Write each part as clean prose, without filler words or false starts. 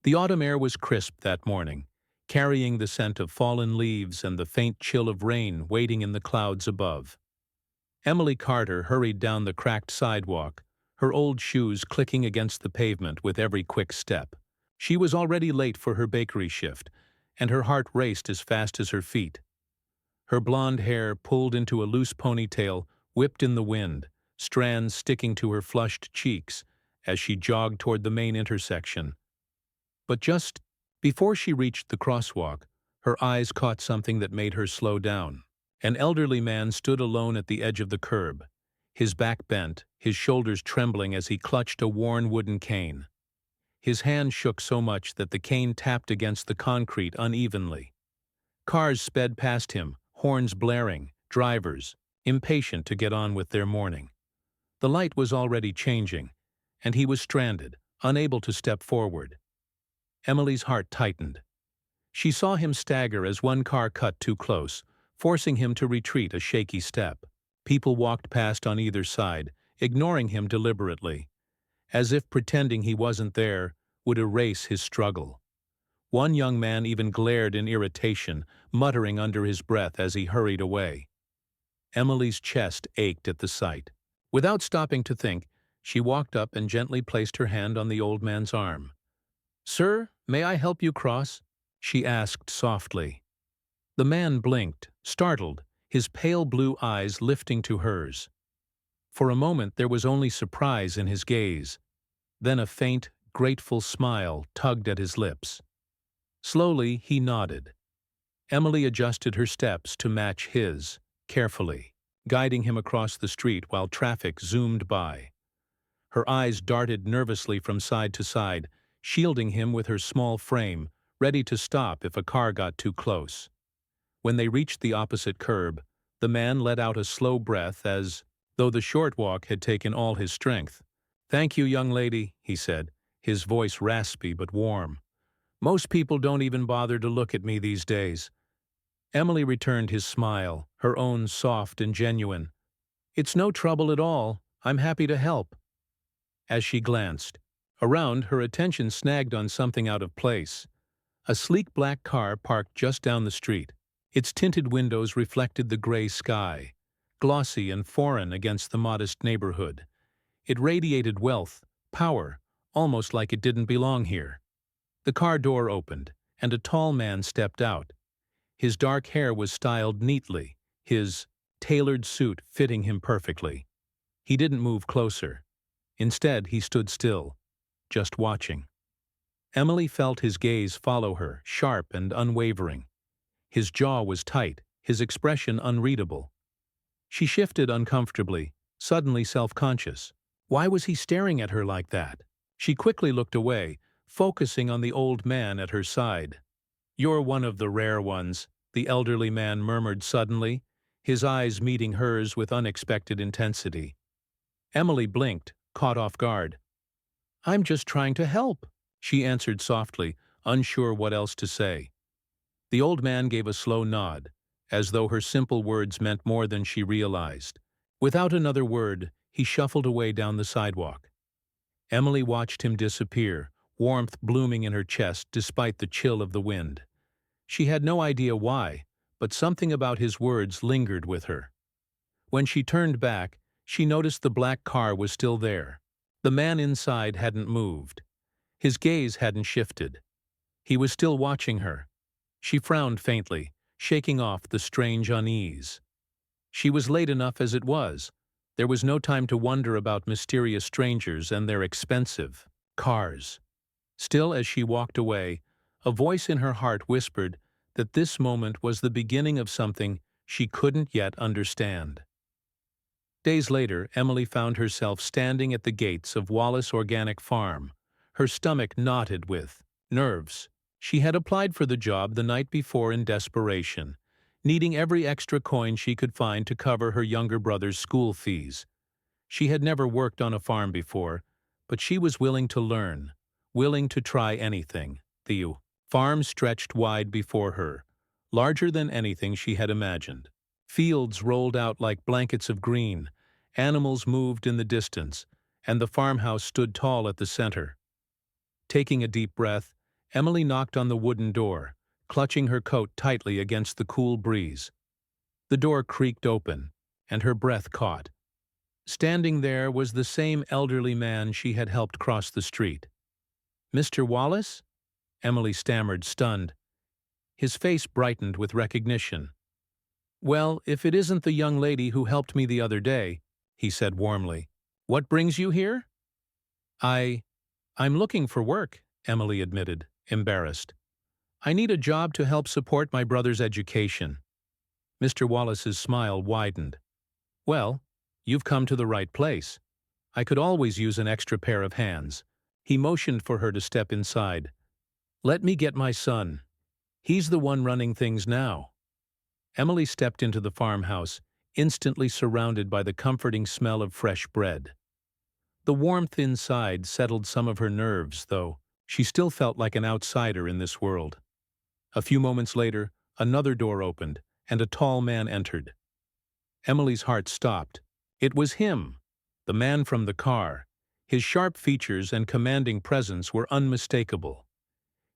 The autumn air was crisp that morning, carrying the scent of fallen leaves and the faint chill of rain waiting in the clouds above. Emily Carter hurried down the cracked sidewalk, her old shoes clicking against the pavement with every quick step. She was already late for her bakery shift, and her heart raced as fast as her feet. Her blonde hair, pulled into a loose ponytail, whipped in the wind, strands sticking to her flushed cheeks as she jogged toward the main intersection. But just before she reached the crosswalk, her eyes caught something that made her slow down. An elderly man stood alone at the edge of the curb, his back bent, his shoulders trembling as he clutched a worn wooden cane. His hand shook so much that the cane tapped against the concrete unevenly. Cars sped past him, horns blaring, drivers, impatient to get on with their morning. The light was already changing, and he was stranded, unable to step forward. Emily's heart tightened. She saw him stagger as one car cut too close, forcing him to retreat a shaky step. People walked past on either side, ignoring him deliberately, as if pretending he wasn't there would erase his struggle. One young man even glared in irritation, muttering under his breath as he hurried away. Emily's chest ached at the sight. Without stopping to think, she walked up and gently placed her hand on the old man's arm. "Sir, may I help you cross?" she asked softly. The man blinked, startled, his pale blue eyes lifting to hers. For a moment there was only surprise in his gaze. Then a faint, grateful smile tugged at his lips. Slowly he nodded. Emily adjusted her steps to match his, carefully, guiding him across the street while traffic zoomed by. Her eyes darted nervously from side to side, shielding him with her small frame, ready to stop if a car got too close. When they reached the opposite curb, the man let out a slow breath as though the short walk had taken all his strength. "Thank you, young lady," he said, his voice raspy but warm. "Most people don't even bother to look at me these days." Emily returned his smile, her own soft and genuine. "It's no trouble at all. I'm happy to help." As she glanced around, her attention snagged on something out of place. A sleek black car parked just down the street. Its tinted windows reflected the gray sky, glossy and foreign against the modest neighborhood. It radiated wealth, power, almost like it didn't belong here. The car door opened, and a tall man stepped out. His dark hair was styled neatly, his tailored suit fitting him perfectly. He didn't move closer. Instead, he stood still, just watching. Emily felt his gaze follow her, sharp and unwavering. His jaw was tight, his expression unreadable. She shifted uncomfortably, suddenly self-conscious. Why was he staring at her like that? She quickly looked away, focusing on the old man at her side. "You're one of the rare ones," the elderly man murmured suddenly, his eyes meeting hers with unexpected intensity. Emily blinked, caught off guard. "I'm just trying to help," she answered softly, unsure what else to say. The old man gave a slow nod, as though her simple words meant more than she realized. Without another word, he shuffled away down the sidewalk. Emily watched him disappear, warmth blooming in her chest despite the chill of the wind. She had no idea why, but something about his words lingered with her. When she turned back, she noticed the black car was still there. The man inside hadn't moved. His gaze hadn't shifted. He was still watching her. She frowned faintly, shaking off the strange unease. She was late enough as it was. There was no time to wonder about mysterious strangers and their expensive cars. Still, as she walked away, a voice in her heart whispered that this moment was the beginning of something she couldn't yet understand. Days later, Emily found herself standing at the gates of Wallace Organic Farm, her stomach knotted with nerves. She had applied for the job the night before in desperation, needing every extra coin she could find to cover her younger brother's school fees. She had never worked on a farm before, but she was willing to learn, willing to try anything. The farm stretched wide before her, larger than anything she had imagined. Fields rolled out like blankets of green, animals moved in the distance, and the farmhouse stood tall at the center. Taking a deep breath, Emily knocked on the wooden door, clutching her coat tightly against the cool breeze. The door creaked open, and her breath caught. Standing there was the same elderly man she had helped cross the street. "Mr. Wallace?" Emily stammered, stunned. His face brightened with recognition. "Well, if it isn't the young lady who helped me the other day," he said warmly. "What brings you here?" I'm looking for work," Emily admitted, embarrassed. "I need a job to help support my brother's education." Mr. Wallace's smile widened. "Well, you've come to the right place. I could always use an extra pair of hands." He motioned for her to step inside. "Let me get my son. He's the one running things now." Emily stepped into the farmhouse, instantly surrounded by the comforting smell of fresh bread. The warmth inside settled some of her nerves, though she still felt like an outsider in this world. A few moments later, another door opened, and a tall man entered. Emily's heart stopped. It was him, the man from the car. His sharp features and commanding presence were unmistakable.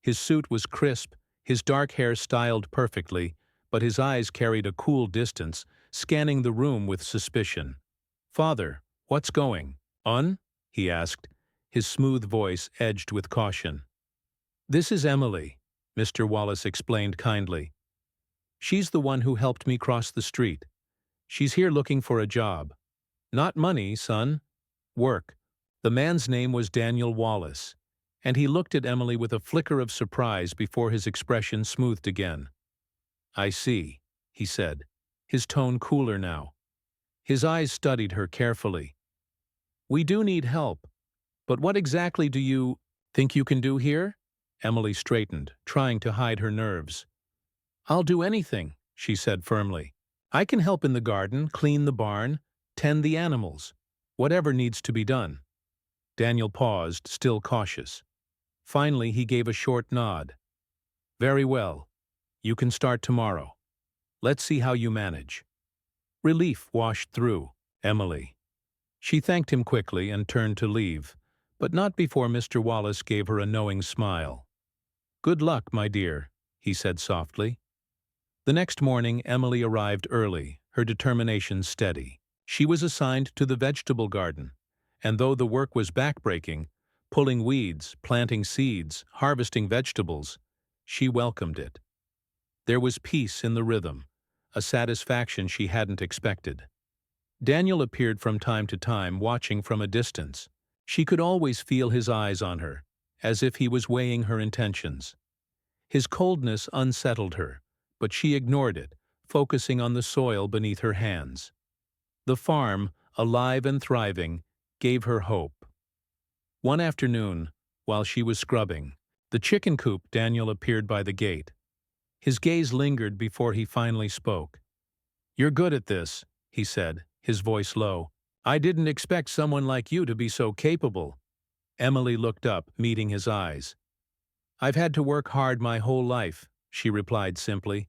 His suit was crisp, his dark hair styled perfectly, but his eyes carried a cool distance, scanning the room with suspicion. "Father, what's going on?" he asked, his smooth voice edged with caution. "This is Emily," Mr. Wallace explained kindly. "She's the one who helped me cross the street. She's here looking for a job. Not money, son. Work." The man's name was Daniel Wallace, and he looked at Emily with a flicker of surprise before his expression smoothed again. "I see," he said, his tone cooler now. His eyes studied her carefully. "We do need help, but what exactly do you think you can do here?" Emily straightened, trying to hide her nerves. "I'll do anything," she said firmly. "I can help in the garden, clean the barn, tend the animals. Whatever needs to be done." Daniel paused, still cautious. Finally, he gave a short nod. "Very well. You can start tomorrow. Let's see how you manage." Relief washed through Emily. She thanked him quickly and turned to leave, but not before Mr. Wallace gave her a knowing smile. "Good luck, my dear," he said softly. The next morning, Emily arrived early, her determination steady. She was assigned to the vegetable garden, and though the work was backbreaking, pulling weeds, planting seeds, harvesting vegetables, she welcomed it. There was peace in the rhythm, a satisfaction she hadn't expected. Daniel appeared from time to time, watching from a distance. She could always feel his eyes on her, as if he was weighing her intentions. His coldness unsettled her, but she ignored it, focusing on the soil beneath her hands. The farm, alive and thriving, gave her hope. One afternoon, while she was scrubbing the chicken coop, Daniel appeared by the gate. His gaze lingered before he finally spoke. "You're good at this," he said, his voice low. "I didn't expect someone like you to be so capable." Emily looked up, meeting his eyes. "I've had to work hard my whole life," she replied simply.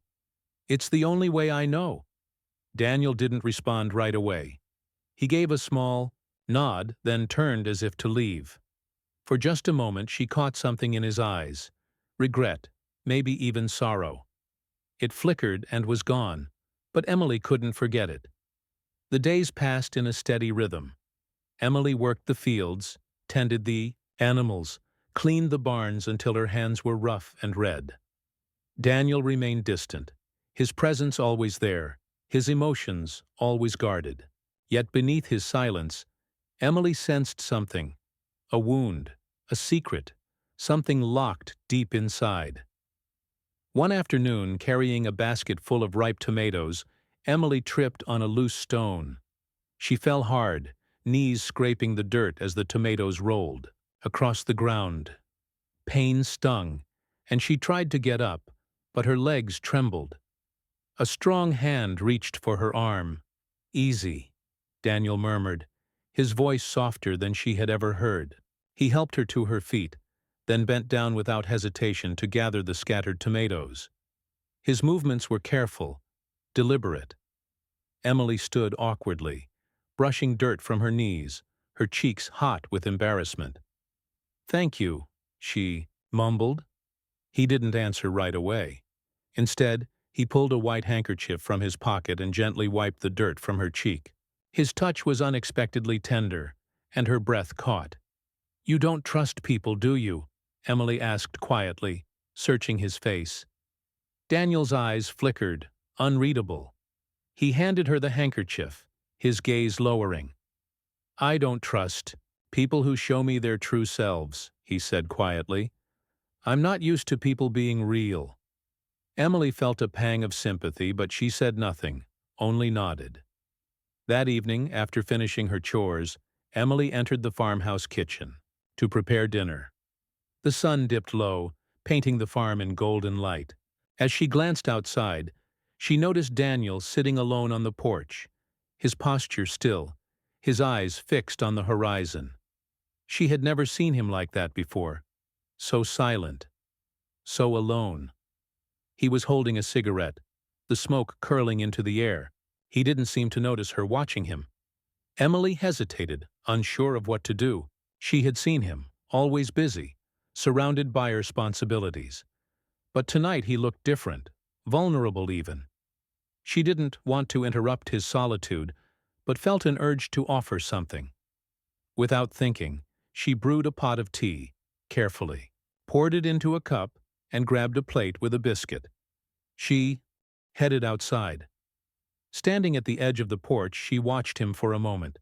"It's the only way I know." Daniel didn't respond right away. He gave a small nod, then turned as if to leave. For just a moment she caught something in his eyes. Regret, maybe even sorrow. It flickered and was gone, but Emily couldn't forget it. The days passed in a steady rhythm. Emily worked the fields, tended the animals, cleaned the barns until her hands were rough and red. Daniel remained distant, his presence always there, his emotions always guarded. Yet beneath his silence, Emily sensed something, a wound, a secret, something locked deep inside. One afternoon, carrying a basket full of ripe tomatoes, Emily tripped on a loose stone. She fell hard, knees scraping the dirt as the tomatoes rolled across the ground. Pain stung, and she tried to get up, but her legs trembled. A strong hand reached for her arm. "Easy," Daniel murmured, his voice softer than she had ever heard. He helped her to her feet, then bent down without hesitation to gather the scattered tomatoes. His movements were careful, deliberate. Emily stood awkwardly, brushing dirt from her knees, her cheeks hot with embarrassment. "Thank you," she mumbled. He didn't answer right away. Instead, he pulled a white handkerchief from his pocket and gently wiped the dirt from her cheek. His touch was unexpectedly tender, and her breath caught. "You don't trust people, do you?" Emily asked quietly, searching his face. Daniel's eyes flickered, unreadable. He handed her the handkerchief, his gaze lowering. "I don't trust people who show me their true selves," he said quietly. "I'm not used to people being real." Emily felt a pang of sympathy, but she said nothing, only nodded. That evening, after finishing her chores, Emily entered the farmhouse kitchen to prepare dinner. The sun dipped low, painting the farm in golden light. As she glanced outside, she noticed Daniel sitting alone on the porch, his posture still, his eyes fixed on the horizon. She had never seen him like that before, so silent, so alone. He was holding a cigarette, the smoke curling into the air. He didn't seem to notice her watching him. Emily hesitated, unsure of what to do. She had seen him, always busy, surrounded by responsibilities. But tonight he looked different, vulnerable even. She didn't want to interrupt his solitude, but felt an urge to offer something. Without thinking, she brewed a pot of tea, carefully, poured it into a cup, and grabbed a plate with a biscuit. She headed outside. Standing at the edge of the porch, she watched him for a moment.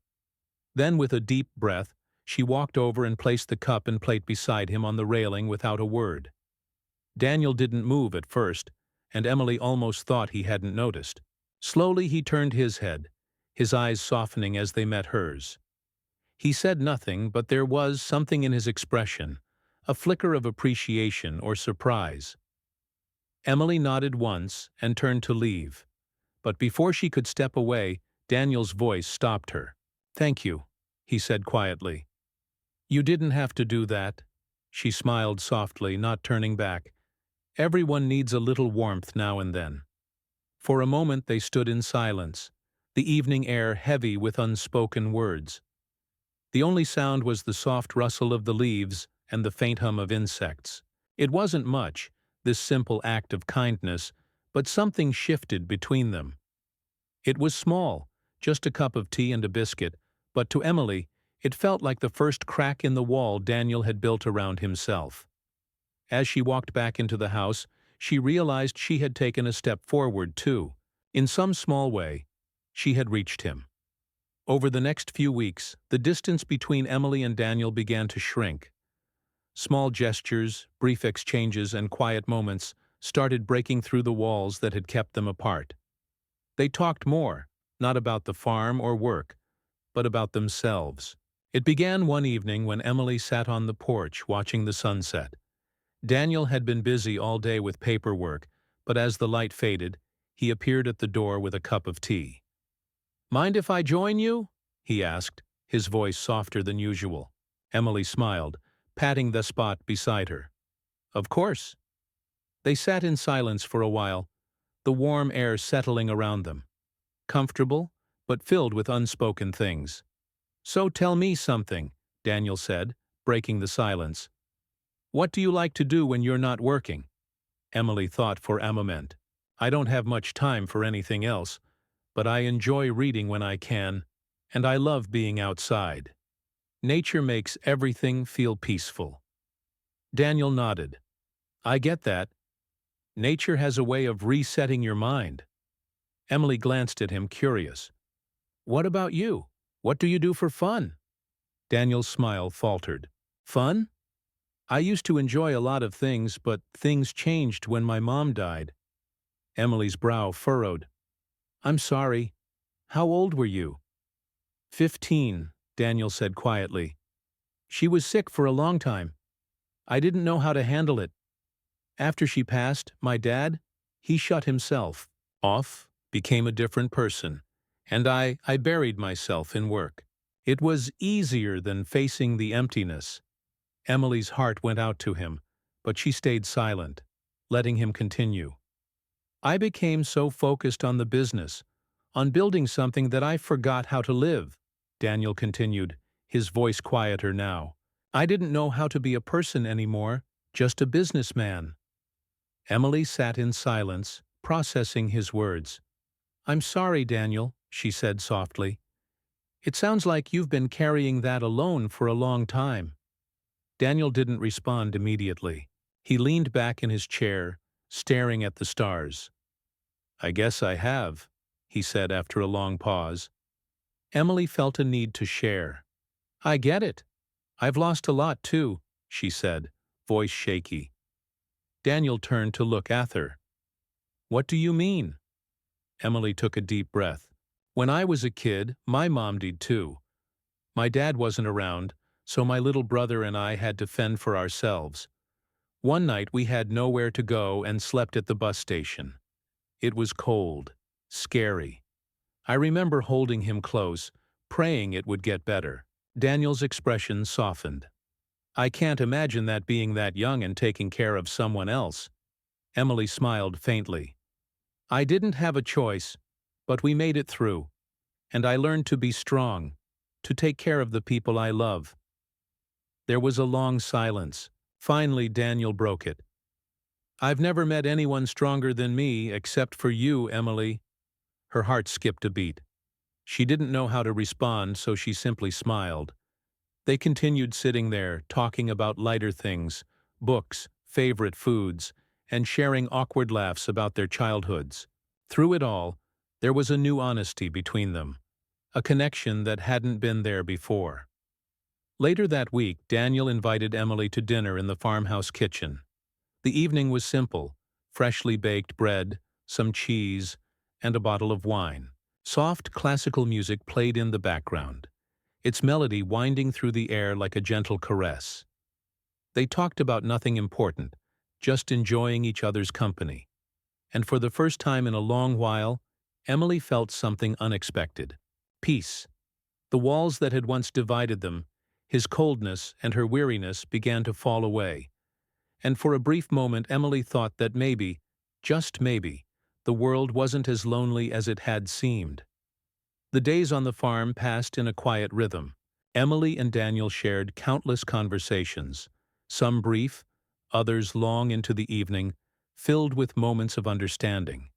Then, with a deep breath, she walked over and placed the cup and plate beside him on the railing without a word. Daniel didn't move at first, and Emily almost thought he hadn't noticed. Slowly he turned his head, his eyes softening as they met hers. He said nothing, but there was something in his expression, a flicker of appreciation or surprise. Emily nodded once and turned to leave. But before she could step away, Daniel's voice stopped her. "Thank you," he said quietly. "You didn't have to do that." She smiled softly, not turning back. Everyone needs a little warmth now and then. For a moment they stood in silence, the evening air heavy with unspoken words. The only sound was the soft rustle of the leaves and the faint hum of insects. It wasn't much, this simple act of kindness, but something shifted between them. It was small, just a cup of tea and a biscuit, but to Emily, it felt like the first crack in the wall Daniel had built around himself. As she walked back into the house, she realized she had taken a step forward too. In some small way, she had reached him. Over the next few weeks, the distance between Emily and Daniel began to shrink. Small gestures, brief exchanges, and quiet moments started breaking through the walls that had kept them apart. They talked more, not about the farm or work, but about themselves. It began one evening when Emily sat on the porch watching the sunset. Daniel had been busy all day with paperwork, but as the light faded, he appeared at the door with a cup of tea. "Mind if I join you?" he asked, his voice softer than usual. Emily smiled, patting the spot beside her. "Of course." They sat in silence for a while, the warm air settling around them. Comfortable, but filled with unspoken things. "So tell me something," Daniel said, breaking the silence. "What do you like to do when you're not working?" Emily thought for a moment. "I don't have much time for anything else, but I enjoy reading when I can, and I love being outside. Nature makes everything feel peaceful." Daniel nodded. "I get that. Nature has a way of resetting your mind." Emily glanced at him, curious. "What about you? What do you do for fun?" Daniel's smile faltered. "Fun? I used to enjoy a lot of things, but things changed when my mom died." Emily's brow furrowed. "I'm sorry. How old were you?" 15, Daniel said quietly. "She was sick for a long time. I didn't know how to handle it. After she passed, my dad, he shut himself off, became a different person, and I buried myself in work. It was easier than facing the emptiness." Emily's heart went out to him, but she stayed silent, letting him continue. "I became so focused on the business, on building something that I forgot how to live," Daniel continued, his voice quieter now. "I didn't know how to be a person anymore, just a businessman." Emily sat in silence, processing his words. "I'm sorry, Daniel," she said softly. "It sounds like you've been carrying that alone for a long time." Daniel didn't respond immediately. He leaned back in his chair, staring at the stars. "I guess I have," he said after a long pause. Emily felt a need to share. "I get it. I've lost a lot too," she said, voice shaky. Daniel turned to look at her. "What do you mean?" Emily took a deep breath. "When I was a kid, my mom did too. My dad wasn't around, so my little brother and I had to fend for ourselves. One night we had nowhere to go and slept at the bus station. It was cold, scary. I remember holding him close, praying it would get better." Daniel's expression softened. "I can't imagine that being that young and taking care of someone else." Emily smiled faintly. "I didn't have a choice, but we made it through. And I learned to be strong, to take care of the people I love." There was a long silence. Finally, Daniel broke it. "I've never met anyone stronger than me except for you, Emily." Her heart skipped a beat. She didn't know how to respond, so she simply smiled. They continued sitting there, talking about lighter things, books, favorite foods, and sharing awkward laughs about their childhoods. Through it all, there was a new honesty between them, a connection that hadn't been there before. Later that week, Daniel invited Emily to dinner in the farmhouse kitchen. The evening was simple: freshly baked bread, some cheese, and a bottle of wine. Soft classical music played in the background, its melody winding through the air like a gentle caress. They talked about nothing important, just enjoying each other's company. And for the first time in a long while, Emily felt something unexpected: peace. The walls that had once divided them, his coldness and her weariness, began to fall away. And for a brief moment Emily thought that maybe, just maybe, the world wasn't as lonely as it had seemed. The days on the farm passed in a quiet rhythm. Emily and Daniel shared countless conversations, some brief, others long into the evening, filled with moments of understanding.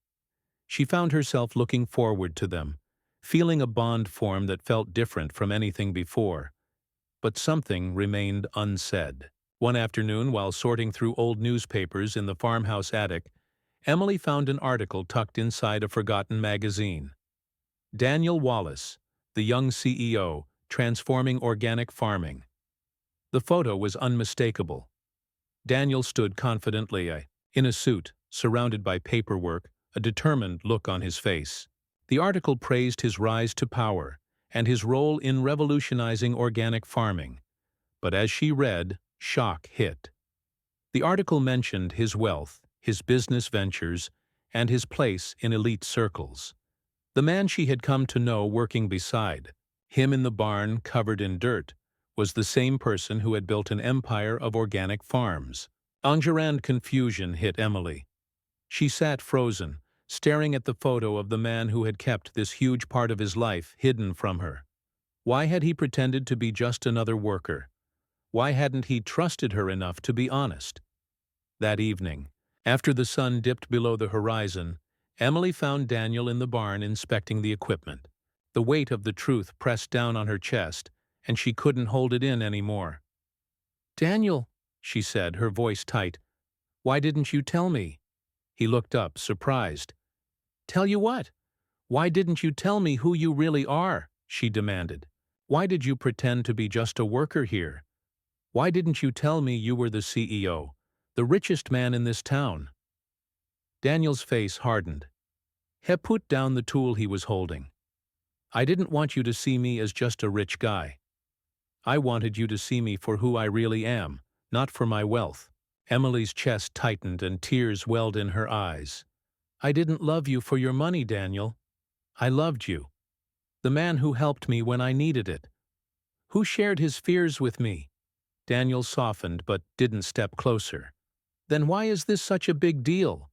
She found herself looking forward to them, feeling a bond form that felt different from anything before. But something remained unsaid. One afternoon, while sorting through old newspapers in the farmhouse attic, Emily found an article tucked inside a forgotten magazine. Daniel Wallace, the young CEO, transforming organic farming. The photo was unmistakable. Daniel stood confidently, in a suit, surrounded by paperwork, a determined look on his face. The article praised his rise to power and his role in revolutionizing organic farming. But as she read, shock hit. The article mentioned his wealth, his business ventures, and his place in elite circles. The man she had come to know working beside him in the barn covered in dirt was the same person who had built an empire of organic farms. Anger and confusion hit Emily. She sat frozen, staring at the photo of the man who had kept this huge part of his life hidden from her. Why had he pretended to be just another worker? Why hadn't he trusted her enough to be honest? That evening, after the sun dipped below the horizon, Emily found Daniel in the barn inspecting the equipment. The weight of the truth pressed down on her chest, and she couldn't hold it in anymore. "Daniel," she said, her voice tight, "why didn't you tell me?" He looked up, surprised. "Tell you what? Why didn't you tell me who you really are?" she demanded. "Why did you pretend to be just a worker here? Why didn't you tell me you were the CEO, the richest man in this town?" Daniel's face hardened. He put down the tool he was holding. "I didn't want you to see me as just a rich guy. I wanted you to see me for who I really am, not for my wealth." Emily's chest tightened and tears welled in her eyes. "I didn't love you for your money, Daniel. I loved you. The man who helped me when I needed it. Who shared his fears with me." Daniel softened but didn't step closer. "Then why is this such a big deal?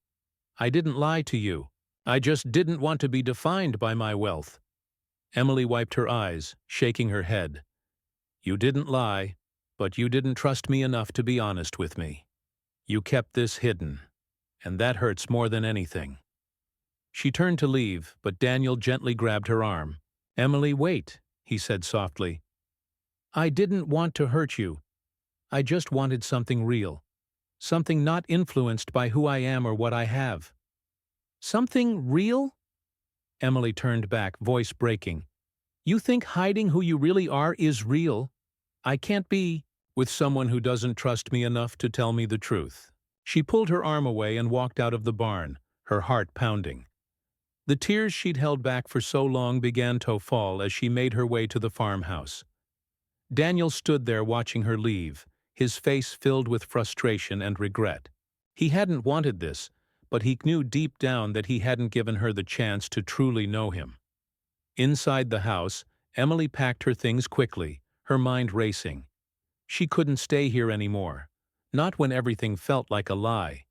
I didn't lie to you. I just didn't want to be defined by my wealth." Emily wiped her eyes, shaking her head. "You didn't lie, but you didn't trust me enough to be honest with me. You kept this hidden, and that hurts more than anything." She turned to leave, but Daniel gently grabbed her arm. "Emily, wait," he said softly. "I didn't want to hurt you. I just wanted something real. Something not influenced by who I am or what I have." "Something real?" Emily turned back, voice breaking. "You think hiding who you really are is real? I can't be with someone who doesn't trust me enough to tell me the truth." She pulled her arm away and walked out of the barn, her heart pounding. The tears she'd held back for so long began to fall as she made her way to the farmhouse. Daniel stood there watching her leave, his face filled with frustration and regret. He hadn't wanted this, but he knew deep down that he hadn't given her the chance to truly know him. Inside the house, Emily packed her things quickly, her mind racing. She couldn't stay here anymore. Not when everything felt like a lie.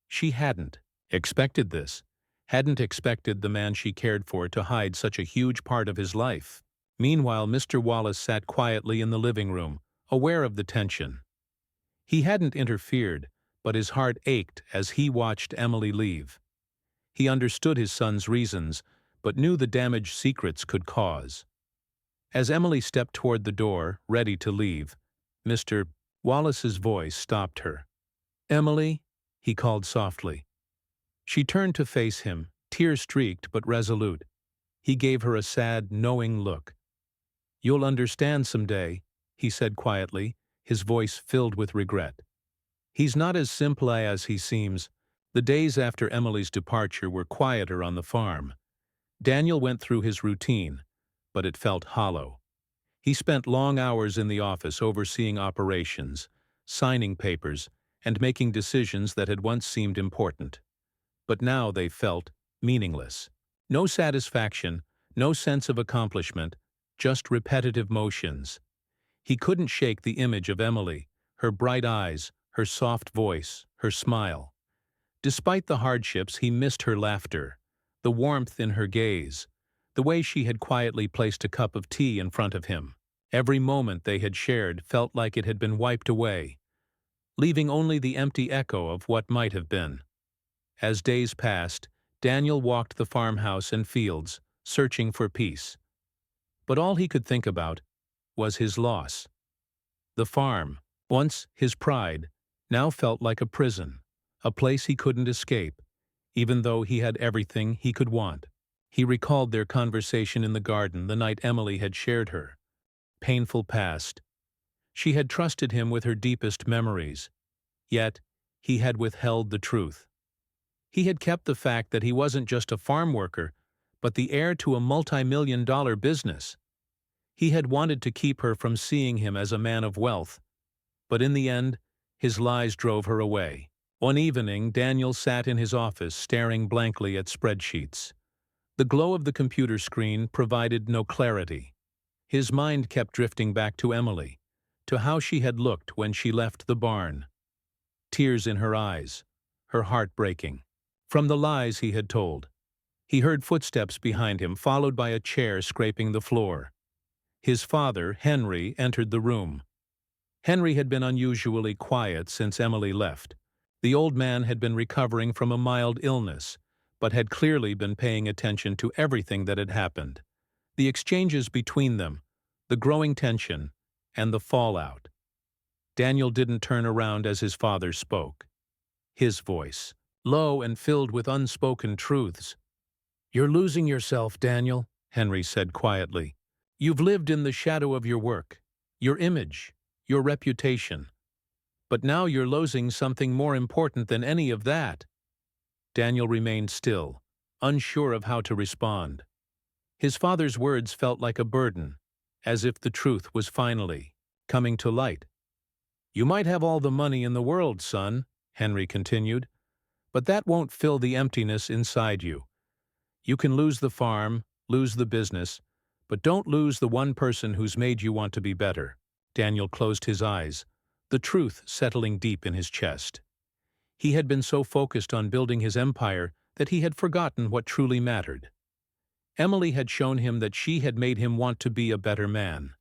She hadn't expected this, hadn't expected the man she cared for to hide such a huge part of his life. Meanwhile, Mr. Wallace sat quietly in the living room, aware of the tension. He hadn't interfered, but his heart ached as he watched Emily leave. He understood his son's reasons, but knew the damage secrets could cause. As Emily stepped toward the door, ready to leave, Mr. Wallace's voice stopped her. "Emily," he called softly. She turned to face him, tear-streaked but resolute. He gave her a sad, knowing look. "You'll understand someday," he said quietly, his voice filled with regret. "He's not as simple as he seems." The days after Emily's departure were quieter on the farm. Daniel went through his routine, but it felt hollow. He spent long hours in the office overseeing operations, signing papers, and making decisions that had once seemed important. But now they felt meaningless. No satisfaction, no sense of accomplishment, just repetitive motions. He couldn't shake the image of Emily, her bright eyes, her soft voice, her smile. Despite the hardships, he missed her laughter, the warmth in her gaze, the way she had quietly placed a cup of tea in front of him. Every moment they had shared felt like it had been wiped away, leaving only the empty echo of what might have been. As days passed, Daniel walked the farmhouse and fields, searching for peace. But all he could think about was his loss. The farm, once his pride, now felt like a prison, a place he couldn't escape, even though he had everything he could want. He recalled their conversation in the garden the night Emily had shared her painful past. She had trusted him with her deepest memories, yet he had withheld the truth. He had kept the fact that he wasn't just a farm worker, but the heir to a multi-million-dollar business. He had wanted to keep her from seeing him as a man of wealth, but in the end, his lies drove her away. One evening, Daniel sat in his office staring blankly at spreadsheets. The glow of the computer screen provided no clarity. His mind kept drifting back to Emily, to how she had looked when she left the barn. Tears in her eyes, her heart breaking. From the lies he had told. He heard footsteps behind him, followed by a chair scraping the floor. His father, Henry, entered the room. Henry had been unusually quiet since Emily left. The old man had been recovering from a mild illness, but had clearly been paying attention to everything that had happened. The exchanges between them, the growing tension, and the fallout. Daniel didn't turn around as his father spoke. His voice, low and filled with unspoken truths. "You're losing yourself, Daniel," Henry said quietly. "You've lived in the shadow of your work, your image, your reputation. But now you're losing something more important than any of that." Daniel remained still, unsure of how to respond. His father's words felt like a burden, as if the truth was finally coming to light. "You might have all the money in the world, son," Henry continued, "but that won't fill the emptiness inside you. You can lose the farm, lose the business, but don't lose the one person who's made you want to be better." Daniel closed his eyes, the truth settling deep in his chest. He had been so focused on building his empire that he had forgotten what truly mattered. Emily had shown him that she had made him want to be a better man.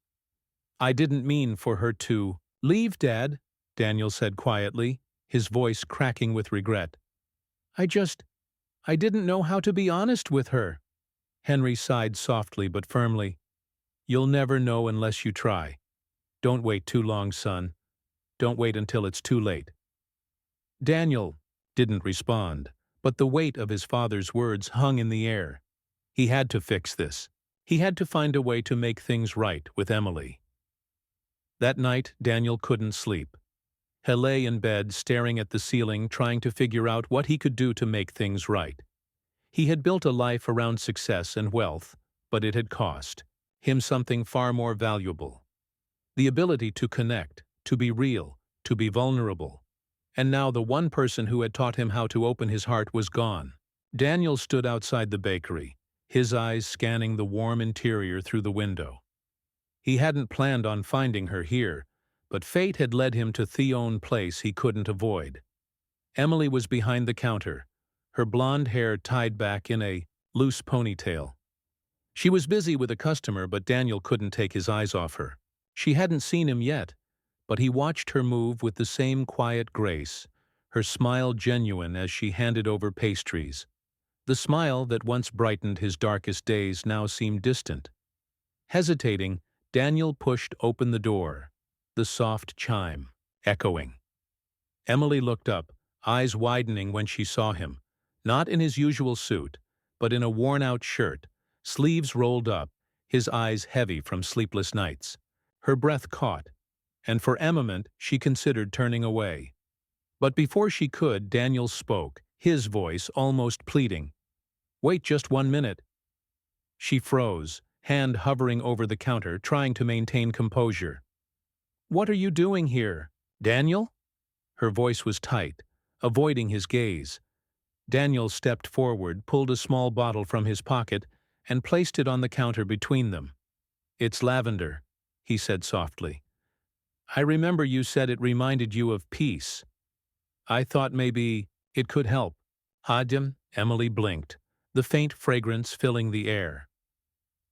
"I didn't mean for her to leave, Dad," Daniel said quietly, his voice cracking with regret. I just, I didn't know how to be honest with her. Henry sighed softly but firmly. You'll never know unless you try. Don't wait too long, son. Don't wait until it's too late. Daniel didn't respond, but the weight of his father's words hung in the air. He had to fix this. He had to find a way to make things right with Emily. That night, Daniel couldn't sleep. He lay in bed, staring at the ceiling, trying to figure out what he could do to make things right. He had built a life around success and wealth, but it had cost him something far more valuable. The ability to connect, to be real, to be vulnerable. And now the one person who had taught him how to open his heart was gone. Daniel stood outside the bakery, his eyes scanning the warm interior through the window. He hadn't planned on finding her here, but fate had led him to the own place he couldn't avoid. Emily was behind the counter, her blonde hair tied back in a loose ponytail. She was busy with a customer, but Daniel couldn't take his eyes off her. She hadn't seen him yet, but he watched her move with the same quiet grace, her smile genuine as she handed over pastries. The smile that once brightened his darkest days now seemed distant. Hesitating, Daniel pushed open the door, the soft chime echoing. Emily looked up, eyes widening when she saw him, not in his usual suit, but in a worn-out shirt, sleeves rolled up, his eyes heavy from sleepless nights. Her breath caught, and for a moment she considered turning away. But before she could, Daniel spoke, his voice almost pleading. "Wait just 1 minute." She froze, hand hovering over the counter, trying to maintain composure. "What are you doing here, Daniel?" Her voice was tight, avoiding his gaze. Daniel stepped forward, pulled a small bottle from his pocket, and placed it on the counter between them. "It's lavender," he said softly. "I remember you said it reminded you of peace. I thought maybe it could help." Hadim, Emily blinked, the faint fragrance filling the air.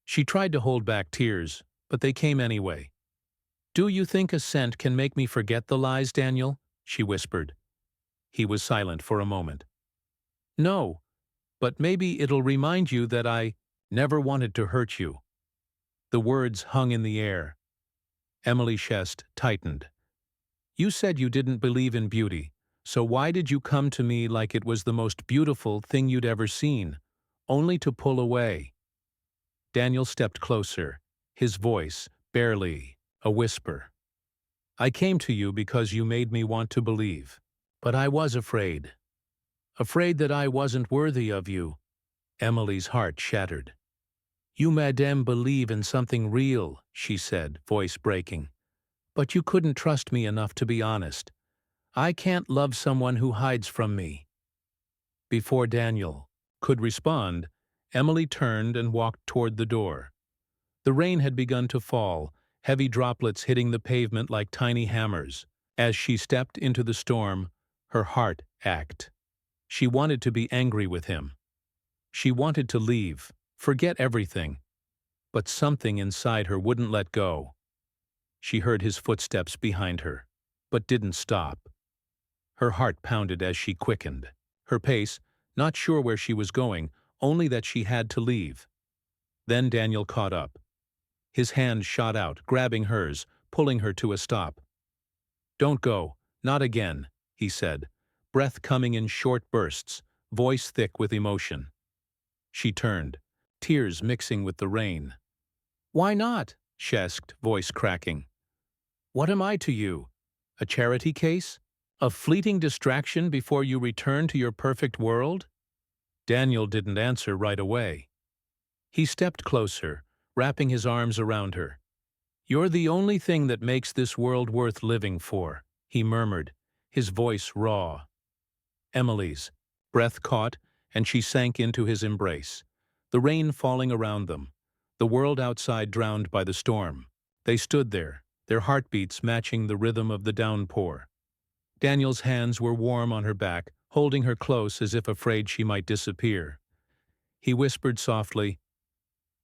She tried to hold back tears, but they came anyway. "Do you think a scent can make me forget the lies, Daniel?" she whispered. He was silent for a moment. "No, but maybe it'll remind you that I never wanted to hurt you." The words hung in the air. Emily's chest tightened. "You said you didn't believe in beauty, so why did you come to me like it was the most beautiful thing you'd ever seen, only to pull away?" Daniel stepped closer, his voice barely a whisper. "I came to you because you made me want to believe, but I was afraid. Afraid that I wasn't worthy of you." Emily's heart shattered. "You made them believe in something real," she said, voice breaking. "But you couldn't trust me enough to be honest. I can't love someone who hides from me." Before Daniel could respond, Emily turned and walked toward the door. The rain had begun to fall, heavy droplets hitting the pavement like tiny hammers. As she stepped into the storm, her heart ached. She wanted to be angry with him. She wanted to leave, forget everything. But something inside her wouldn't let go. She heard his footsteps behind her, but didn't stop. Her heart pounded as she quickened. Her pace, not sure where she was going, only that she had to leave. Then Daniel caught up. His hand shot out, grabbing hers, pulling her to a stop. "Don't go, not again," he said, breath coming in short bursts, voice thick with emotion. She turned, tears mixing with the rain. "Why not?" she asked, voice cracking. "What am I to you? A charity case? A fleeting distraction before you return to your perfect world?" Daniel didn't answer right away. He stepped closer, wrapping his arms around her. "You're the only thing that makes this world worth living for," he murmured, his voice raw. Emily's breath caught, and she sank into his embrace, the rain falling around them, the world outside drowned by the storm. They stood there, their heartbeats matching the rhythm of the downpour. Daniel's hands were warm on her back, holding her close as if afraid she might disappear. He whispered softly,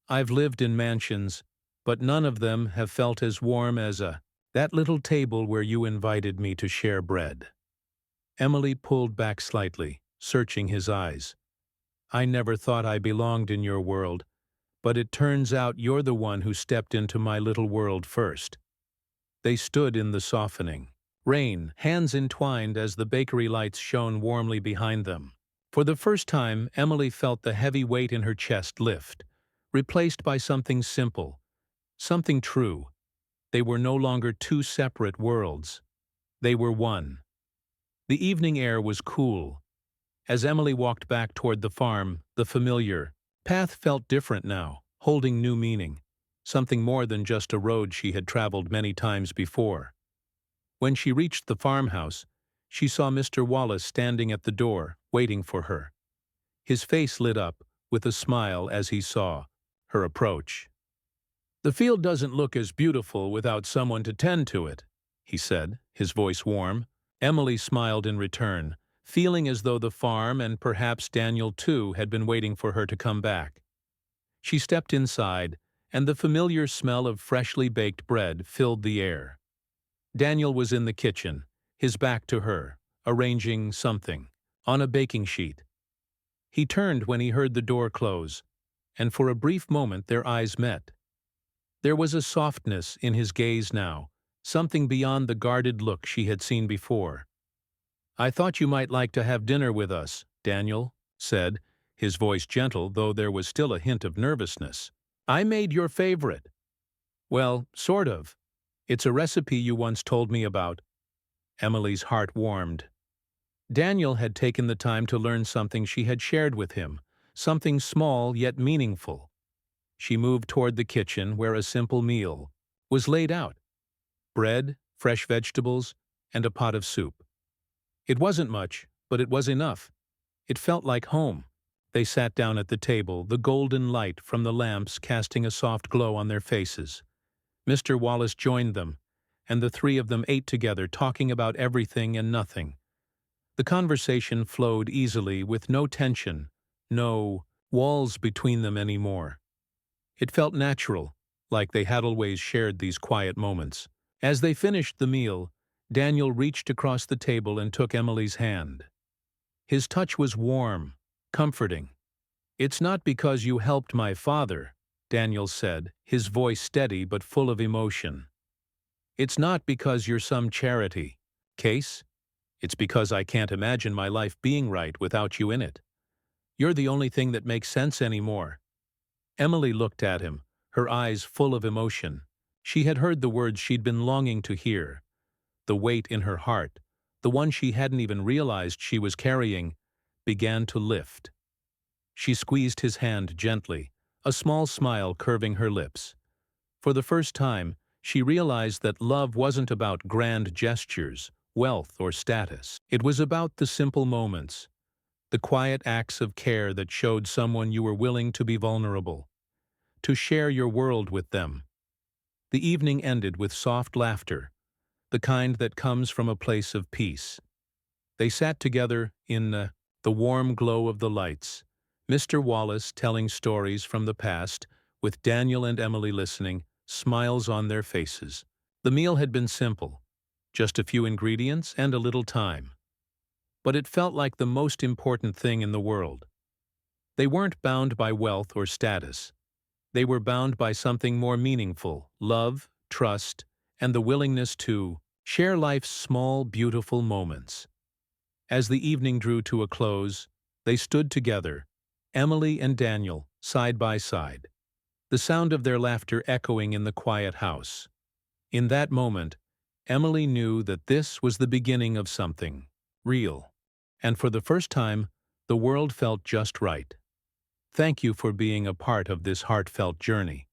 "I've lived in mansions, but none of them have felt as warm as that little table where you invited me to share bread." Emily pulled back slightly, searching his eyes. "I never thought I belonged in your world, but it turns out you're the one who stepped into my little world first." They stood in the softening rain, hands entwined as the bakery lights shone warmly behind them. For the first time, Emily felt the heavy weight in her chest lift, replaced by something simple, something true. They were no longer two separate worlds. They were one. The evening air was cool. As Emily walked back toward the farm, the familiar path felt different now, holding new meaning, something more than just a road she had traveled many times before. When she reached the farmhouse, she saw Mr. Wallace standing at the door, waiting for her. His face lit up with a smile as he saw her approach. "The field doesn't look as beautiful without someone to tend to it," he said, his voice warm. Emily smiled in return, feeling as though the farm and perhaps Daniel too had been waiting for her to come back. She stepped inside, and the familiar smell of freshly baked bread filled the air. Daniel was in the kitchen, his back to her, arranging something on a baking sheet. He turned when he heard the door close, and for a brief moment their eyes met. There was a softness in his gaze now, something beyond the guarded look she had seen before. "I thought you might like to have dinner with us," Daniel said, his voice gentle, though there was still a hint of nervousness. "I made your favorite." "Well, sort of. It's a recipe you once told me about." Emily's heart warmed. Daniel had taken the time to learn something she had shared with him, something small yet meaningful. She moved toward the kitchen where a simple meal was laid out: bread, fresh vegetables, and a pot of soup. It wasn't much, but it was enough. It felt like home. They sat down at the table, the golden light from the lamps casting a soft glow on their faces. Mr. Wallace joined them, and the three of them ate together, talking about everything and nothing. The conversation flowed easily, with no tension, no walls between them anymore. It felt natural, like they had always shared these quiet moments. As they finished the meal, Daniel reached across the table and took Emily's hand. His touch was warm, comforting. "It's not because you helped my father," Daniel said, his voice steady but full of emotion. "It's not because you're some charity case. It's because I can't imagine my life being right without you in it. You're the only thing that makes sense anymore." Emily looked at him, her eyes full of emotion. She had heard the words she'd been longing to hear. The weight in her heart, the one she hadn't even realized she was carrying, began to lift. She squeezed his hand gently, a small smile curving her lips. For the first time, she realized that love wasn't about grand gestures, wealth, or status. It was about the simple moments, the quiet acts of care that showed someone you were willing to be vulnerable, to share your world with them. The evening ended with soft laughter, the kind that comes from a place of peace. They sat together in the warm glow of the lights, Mr. Wallace telling stories from the past, with Daniel and Emily listening, smiles on their faces. The meal had been simple, just a few ingredients and a little time. But it felt like the most important thing in the world. They weren't bound by wealth or status. They were bound by something more meaningful: love, trust, and the willingness to share life's small, beautiful moments. As the evening drew to a close, they stood together, Emily and Daniel, side by side, the sound of their laughter echoing in the quiet house. In that moment, Emily knew that this was the beginning of something real, and for the first time, the world felt just right. Thank you for being a part of this heartfelt journey.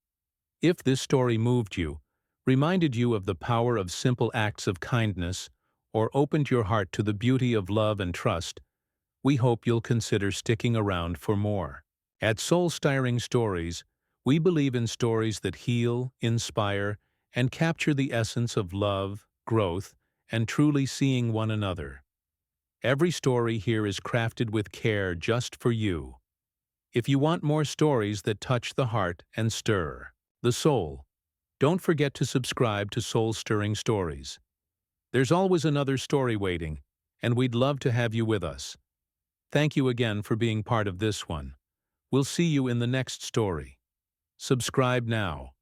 If this story moved you, reminded you of the power of simple acts of kindness, or opened your heart to the beauty of love and trust, we hope you'll consider sticking around for more. At Soul-Stirring Stories, we believe in stories that heal, inspire, and capture the essence of love, growth, and truly seeing one another. Every story here is crafted with care just for you. If you want more stories that touch the heart and stir the soul, don't forget to subscribe to Soul-Stirring Stories. There's always another story waiting, and we'd love to have you with us. Thank you again for being part of this one. We'll see you in the next story. Subscribe now.